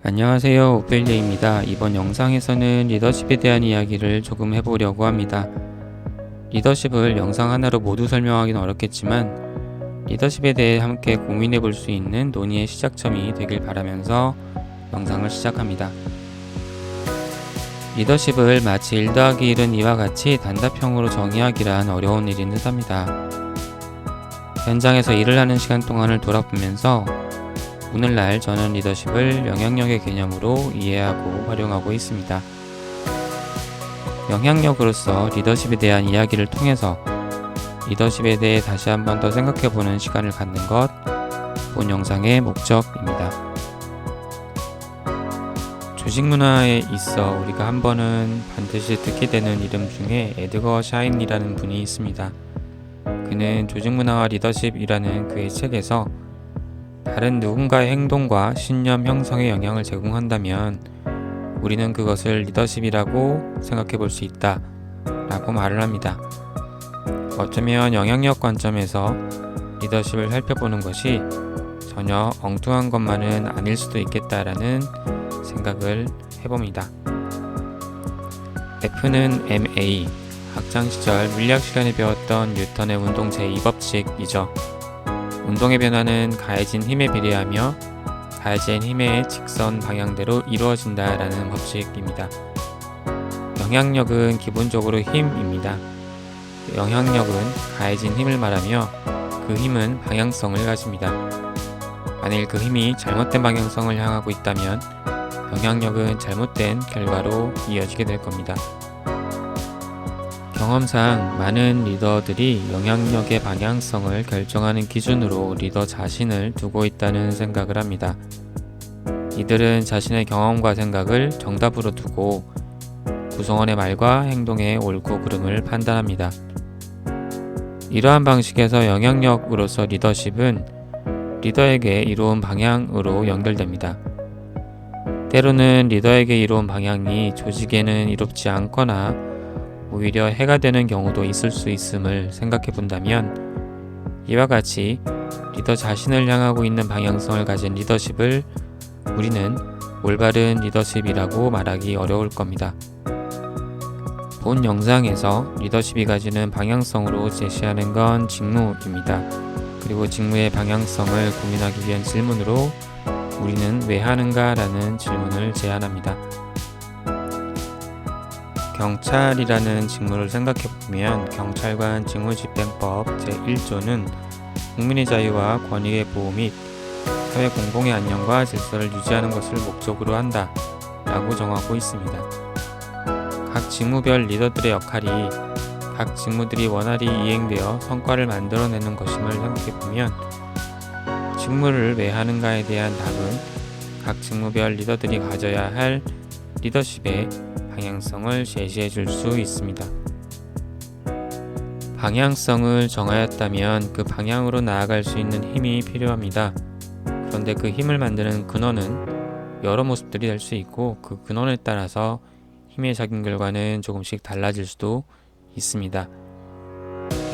안녕하세요, 오펠리입니다. 이번 영상에서는 리더십에 대한 이야기를 조금 해보려고 합니다. 리더십을 영상 하나로 모두 설명하기는 어렵겠지만 리더십에 대해 함께 고민해 볼 수 있는 논의의 시작점이 되길 바라면서 영상을 시작합니다. 리더십을 마치 1 더하기 1은 2와 같이 단답형으로 정의하기란 어려운 일인 듯합니다. 현장에서 일을 하는 시간 동안을 돌아보면서 오늘날 저는 리더십을 영향력의 개념으로 이해하고 활용하고 있습니다. 영향력으로서 리더십에 대한 이야기를 통해서 리더십에 대해 다시 한번 더 생각해보는 시간을 갖는 것, 본 영상의 목적입니다. 조직 문화에 있어 우리가 한 번은 반드시 듣게 되는 이름 중에 에드거 샤인이라는 분이 있습니다. 그는 조직 문화와 리더십이라는 그의 책에서 다른 누군가의 행동과 신념 형성에 영향을 제공한다면 우리는 그것을 리더십이라고 생각해 볼 수 있다 라고 말을 합니다. 어쩌면 영향력 관점에서 리더십을 살펴보는 것이 전혀 엉뚱한 것만은 아닐 수도 있겠다라는 생각을 해봅니다. F는 MA, 학창시절 물리학 시간에 배웠던 뉴턴의 운동 제2법칙이죠. 운동의 변화는 가해진 힘에 비례하며 가해진 힘의 직선 방향대로 이루어진다라는 법칙입니다. 영향력은 기본적으로 힘입니다. 영향력은 가해진 힘을 말하며 그 힘은 방향성을 가집니다. 만일 그 힘이 잘못된 방향성을 향하고 있다면 영향력은 잘못된 결과로 이어지게 될 겁니다. 경험상 많은 리더들이 영향력의 방향성을 결정하는 기준으로 리더 자신을 두고 있다는 생각을 합니다. 이들은 자신의 경험과 생각을 정답으로 두고 구성원의 말과 행동의 옳고 그름을 판단합니다. 이러한 방식에서 영향력으로서 리더십은 리더에게 이로운 방향으로 연결됩니다. 때로는 리더에게 이로운 방향이 조직에는 이롭지 않거나 오히려 해가 되는 경우도 있을 수 있음을 생각해 본다면 이와 같이 리더 자신을 향하고 있는 방향성을 가진 리더십을 우리는 올바른 리더십이라고 말하기 어려울 겁니다. 본 영상에서 리더십이 가지는 방향성으로 제시하는 건 직무입니다. 그리고 직무의 방향성을 고민하기 위한 질문으로 우리는 왜 하는가 라는 질문을 제안합니다. 경찰이라는 직무를 생각해보면 경찰관 직무집행법 제1조는 국민의 자유와 권익의 보호 및 사회 공공의 안녕과 질서를 유지하는 것을 목적으로 한다 라고 정하고 있습니다. 각 직무별 리더들의 역할이 각 직무들이 원활히 이행되어 성과를 만들어내는 것임을 생각해보면 직무를 왜 하는가에 대한 답은 각 직무별 리더들이 가져야 할 리더십의 방향성을 제시해 줄 수 있습니다. 방향성을 정하였다면 그 방향으로 나아갈 수 있는 힘이 필요합니다. 그런데 그 힘을 만드는 근원은 여러 모습들이 될 수 있고 그 근원에 따라서 힘의 작용 결과는 조금씩 달라질 수도 있습니다.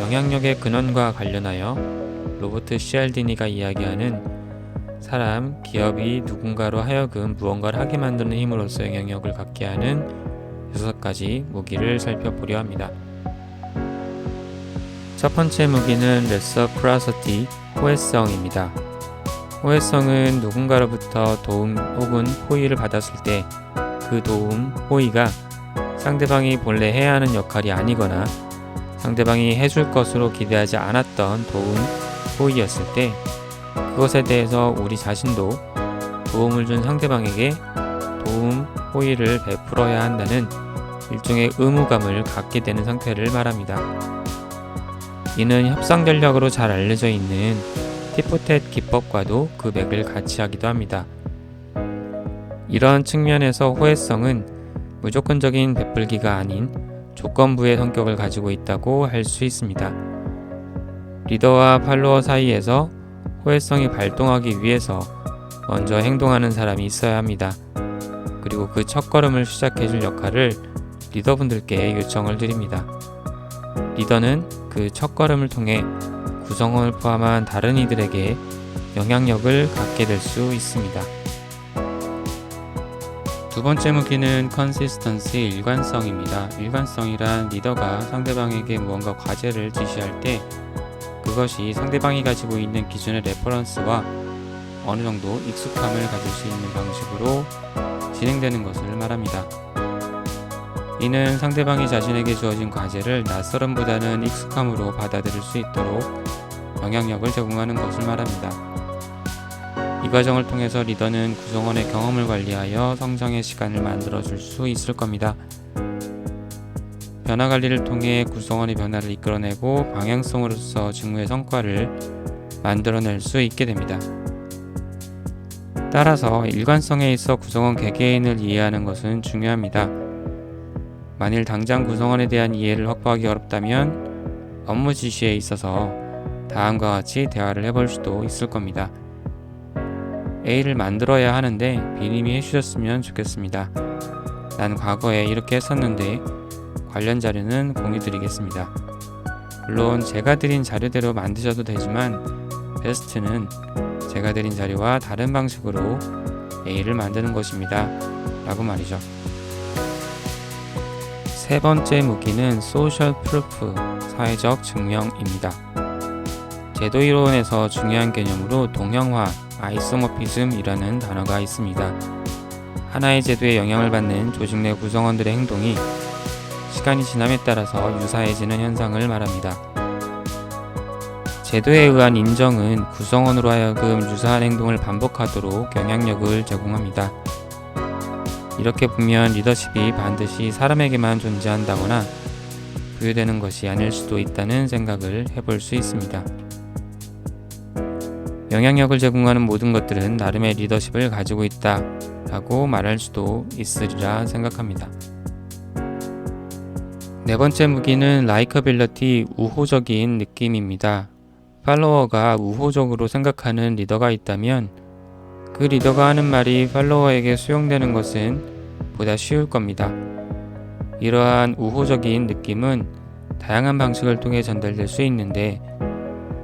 영향력의 근원과 관련하여 로버트 시알디니가 이야기하는 사람, 기업이 누군가로 하여금 무언가를 하게 만드는 힘으로써 영향력을 갖게 하는 6가지 무기를 살펴보려 합니다. 첫 번째 무기는 레서프라시티, 호혜성입니다. 호혜성은 누군가로부터 도움 혹은 호의를 받았을 때 그 도움, 호의가 상대방이 본래 해야 하는 역할이 아니거나 상대방이 해줄 것으로 기대하지 않았던 도움, 호의였을 때 그것에 대해서 우리 자신도 도움을 준 상대방에게 도움, 호의를 베풀어야 한다는 일종의 의무감을 갖게 되는 상태를 말합니다. 이는 협상 전략으로 잘 알려져 있는 티포텟 기법과도 그 맥을 같이 하기도 합니다. 이런 측면에서 호혜성은 무조건적인 베풀기가 아닌 조건부의 성격을 가지고 있다고 할 수 있습니다. 리더와 팔로워 사이에서 호혜성이 발동하기 위해서 먼저 행동하는 사람이 있어야 합니다. 그리고 그 첫걸음을 시작해줄 역할을 리더분들께 요청을 드립니다. 리더는 그 첫걸음을 통해 구성원을 포함한 다른 이들에게 영향력을 갖게 될 수 있습니다. 두 번째 무기는 consistency, 일관성입니다. 일관성이란 리더가 상대방에게 무언가 과제를 지시할 때 그것이 상대방이 가지고 있는 기준의 레퍼런스와 어느 정도 익숙함을 가질 수 있는 방식으로 진행되는 것을 말합니다. 이는 상대방이 자신에게 주어진 과제를 낯설음보다는 익숙함으로 받아들일 수 있도록 영향력을 제공하는 것을 말합니다. 이 과정을 통해서 리더는 구성원의 경험을 관리하여 성장의 시간을 만들어 줄 수 있을 겁니다. 변화 관리를 통해 구성원의 변화를 이끌어내고 방향성으로서 직무의 성과를 만들어낼 수 있게 됩니다. 따라서 일관성에 있어 구성원 개개인을 이해하는 것은 중요합니다. 만일 당장 구성원에 대한 이해를 확보하기 어렵다면 업무 지시에 있어서 다음과 같이 대화를 해볼 수도 있을 겁니다. A를 만들어야 하는데 B님이 해주셨으면 좋겠습니다. 난 과거에 이렇게 했었는데 관련 자료는 공유드리겠습니다. 물론 제가 드린 자료대로 만드셔도 되지만 베스트는 제가 드린 자료와 다른 방식으로 A를 만드는 것입니다. 라고 말이죠. 세 번째 무기는 Social Proof, 사회적 증명입니다. 제도 이론에서 중요한 개념으로 동형화, 아이소모피즘이라는 단어가 있습니다. 하나의 제도에 영향을 받는 조직 내 구성원들의 행동이 시간이 지남에 따라서 유사해지는 현상을 말합니다. 제도에 의한 인정은 구성원으로 하여금 유사한 행동을 반복하도록 영향력을 제공합니다. 이렇게 보면 리더십이 반드시 사람에게만 존재한다거나 부여되는 것이 아닐 수도 있다는 생각을 해볼 수 있습니다. 영향력을 제공하는 모든 것들은 나름의 리더십을 가지고 있다 라고 말할 수도 있으리라 생각합니다. 네 번째 무기는 라이커빌리티, 우호적인 느낌입니다. 팔로워가 우호적으로 생각하는 리더가 있다면 그 리더가 하는 말이 팔로워에게 수용되는 것은 보다 쉬울 겁니다. 이러한 우호적인 느낌은 다양한 방식을 통해 전달될 수 있는데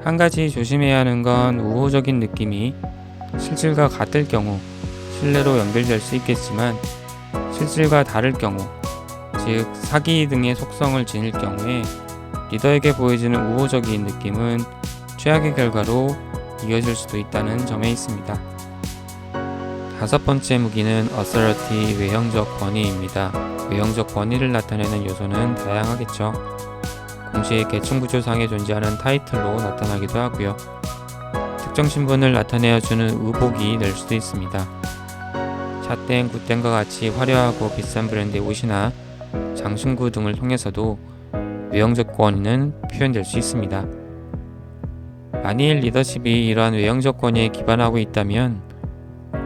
한 가지 조심해야 하는 건 우호적인 느낌이 실질과 같을 경우 신뢰로 연결될 수 있겠지만 실질과 다를 경우, 즉 사기 등의 속성을 지닐 경우에 리더에게 보여지는 우호적인 느낌은 최악의 결과로 이어질 수도 있다는 점에 있습니다. 다섯 번째 무기는 authority, 외형적 권위입니다. 외형적 권위를 나타내는 요소는 다양하겠죠. 공식 계층구조상에 존재하는 타이틀로 나타나기도 하고요. 특정 신분을 나타내어주는 의복이 될 수도 있습니다. 샷땡, 굿땡과 같이 화려하고 비싼 브랜드의 옷이나 장신구 등을 통해서도 외형적 권위는 표현될 수 있습니다. 만일 리더십이 이러한 외형적 권위에 기반하고 있다면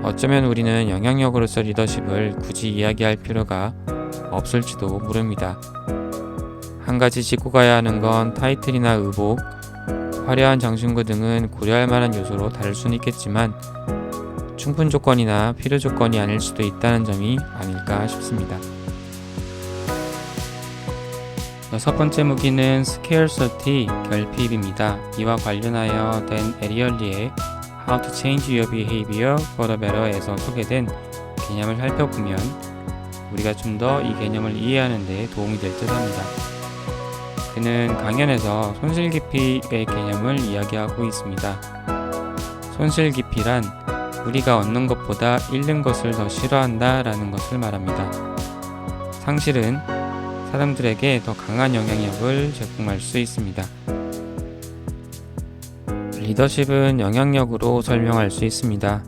어쩌면 우리는 영향력으로서 리더십을 굳이 이야기할 필요가 없을지도 모릅니다. 한 가지 짚고 가야 하는 건 타이틀이나 의복, 화려한 장신구 등은 고려할 만한 요소로 다를 수는 있겠지만 충분 조건이나 필요 조건이 아닐 수도 있다는 점이 아닐까 싶습니다. 여섯 번째 무기는 scarcity, 결핍입니다. 이와 관련하여 댄 에리얼리의 How to Change Your Behavior for the Better에서 소개된 개념을 살펴보면 우리가 좀 더 이 개념을 이해하는 데 도움이 될 듯 합니다. 그는 강연에서 손실기피의 개념을 이야기하고 있습니다. 손실기피란 우리가 얻는 것보다 잃는 것을 더 싫어한다 라는 것을 말합니다. 상실은 사람들에게 더 강한 영향력을 제공할 수 있습니다. 리더십은 영향력으로 설명할 수 있습니다.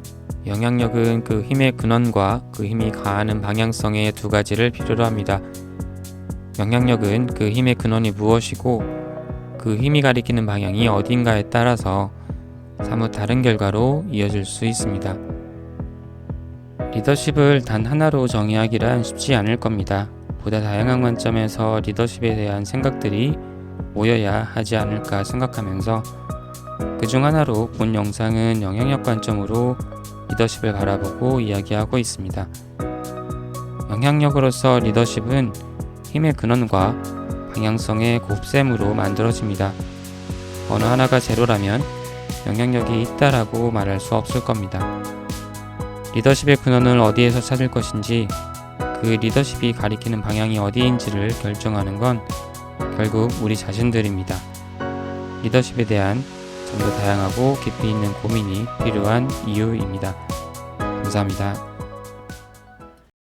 영향력은 그 힘의 근원과 그 힘이 가하는 방향성의 두 가지를 필요로 합니다. 영향력은 그 힘의 근원이 무엇이고 그 힘이 가리키는 방향이 어딘가에 따라서 사뭇 다른 결과로 이어질 수 있습니다. 리더십을 단 하나로 정의하기란 쉽지 않을 겁니다. 보다 다양한 관점에서 리더십에 대한 생각들이 모여야 하지 않을까 생각하면서 그중 하나로 본 영상은 영향력 관점으로 리더십을 바라보고 이야기하고 있습니다. 영향력으로서 리더십은 힘의 근원과 방향성의 곱셈으로 만들어집니다. 어느 하나가 제로라면 영향력이 있다라고 말할 수 없을 겁니다. 리더십의 근원을 어디에서 찾을 것인지, 그 리더십이 가리키는 방향이 어디인지를 결정하는 건 결국 우리 자신들입니다. 리더십에 대한 좀 더 다양하고 깊이 있는 고민이 필요한 이유입니다. 감사합니다.